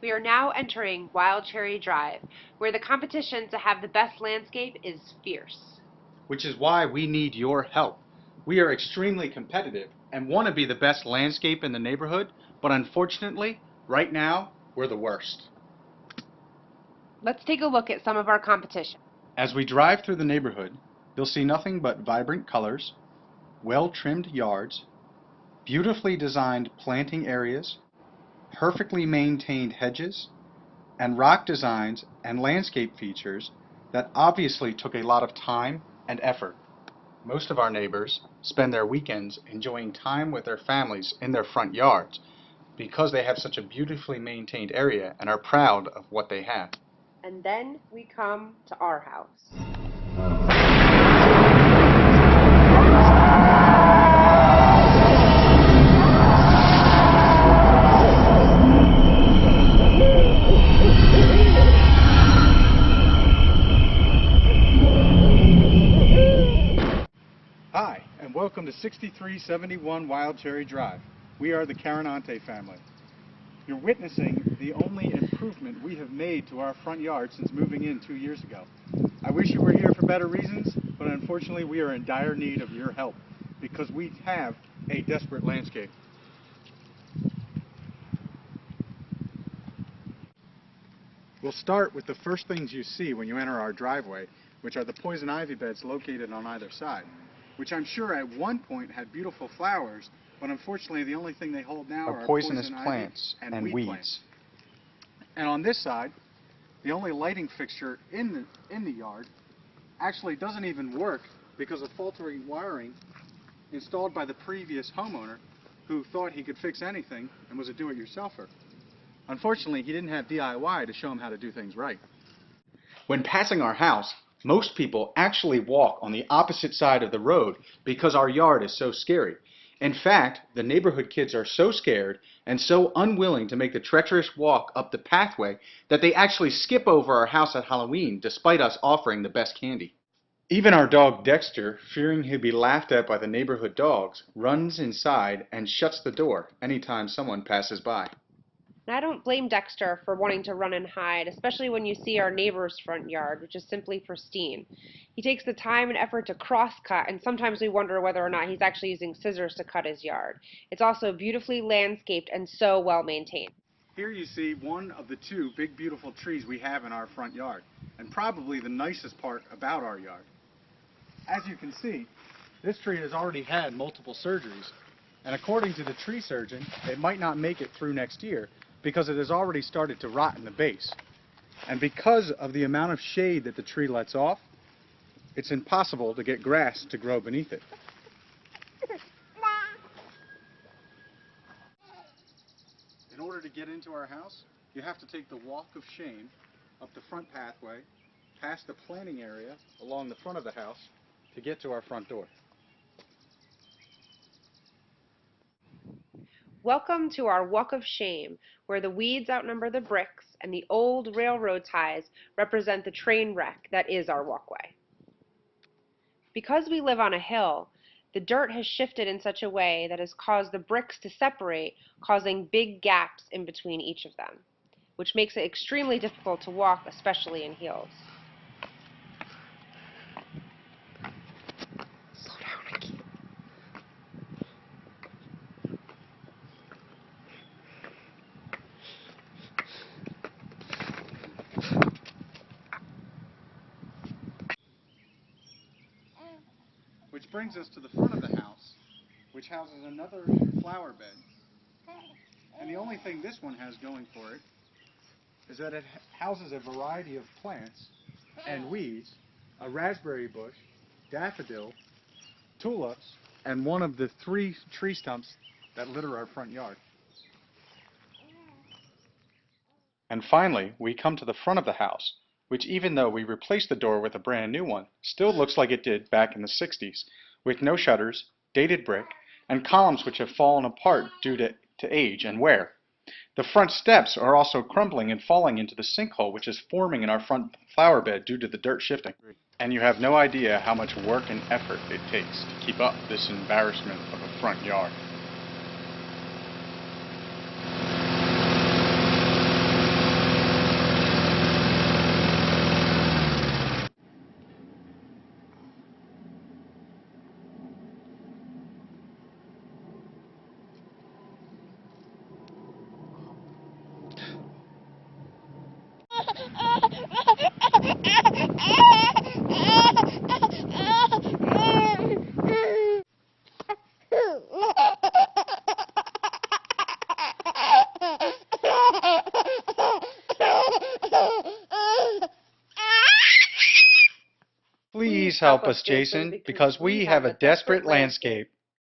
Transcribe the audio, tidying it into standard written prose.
We are now entering Wild Cherry Drive, where the competition to have the best landscape is fierce. Which is why we need your help. We are extremely competitive and want to be the best landscape in the neighborhood, but unfortunately, right now, we're the worst. Let's take a look at some of our competition. As we drive through the neighborhood, you'll see nothing but vibrant colors, well-trimmed yards, beautifully designed planting areas, perfectly maintained hedges, and rock designs and landscape features that obviously took a lot of time and effort. Most of our neighbors spend their weekends enjoying time with their families in their front yards because they have such a beautifully maintained area and are proud of what they have. And then we come to our house. Hi, and welcome to 6371 Wild Cherry Drive. We are the Carannante family. You're witnessing the only improvement we have made to our front yard since moving in 2 years ago. I wish you were here for better reasons, but unfortunately we are in dire need of your help because we have a desperate landscape. We'll start with the first things you see when you enter our driveway, which are the poison ivy beds located on either side, which I'm sure at one point had beautiful flowers, but unfortunately the only thing they hold now are poisonous poison plants ivy and weed weeds. plants. And on this side, the only lighting fixture in the yard actually doesn't even work because of faulty wiring installed by the previous homeowner who thought he could fix anything and was a do-it-yourselfer. Unfortunately, he didn't have DIY to show him how to do things right. When passing our house, most people actually walk on the opposite side of the road because our yard is so scary. In fact, the neighborhood kids are so scared and so unwilling to make the treacherous walk up the pathway that they actually skip over our house at Halloween despite us offering the best candy. Even our dog Dexter, fearing he'd be laughed at by the neighborhood dogs, runs inside and shuts the door anytime someone passes by. And I don't blame Dexter for wanting to run and hide, especially when you see our neighbor's front yard, which is simply pristine. He takes the time and effort to cross-cut, and sometimes we wonder whether or not he's actually using scissors to cut his yard. It's also beautifully landscaped and so well maintained. Here you see one of the two big beautiful trees we have in our front yard, and probably the nicest part about our yard. As you can see, this tree has already had multiple surgeries, and according to the tree surgeon, it might not make it through next year because it has already started to rot in the base. And because of the amount of shade that the tree lets off, it's impossible to get grass to grow beneath it. In order to get into our house, you have to take the walk of shame up the front pathway, past the planting area along the front of the house to get to our front door. Welcome to our walk of shame, where the weeds outnumber the bricks and the old railroad ties represent the train wreck that is our walkway. Because we live on a hill, the dirt has shifted in such a way that has caused the bricks to separate, causing big gaps in between each of them, which makes it extremely difficult to walk, especially in heels. Slow down, Ricky. Which brings us to the front of the house, which houses another flower bed. And the only thing this one has going for it is that it houses a variety of plants and weeds, a raspberry bush, daffodil, tulips, and one of the 3 tree stumps that litter our front yard. And finally, we come to the front of the house, which even though we replaced the door with a brand new one, still looks like it did back in the 60s, with no shutters, dated brick, and columns which have fallen apart due to age and wear. The front steps are also crumbling and falling into the sinkhole which is forming in our front flower bed due to the dirt shifting. And you have no idea how much work and effort it takes to keep up this embarrassment of a front yard. Please help us, Jason, because we have a desperate landscape.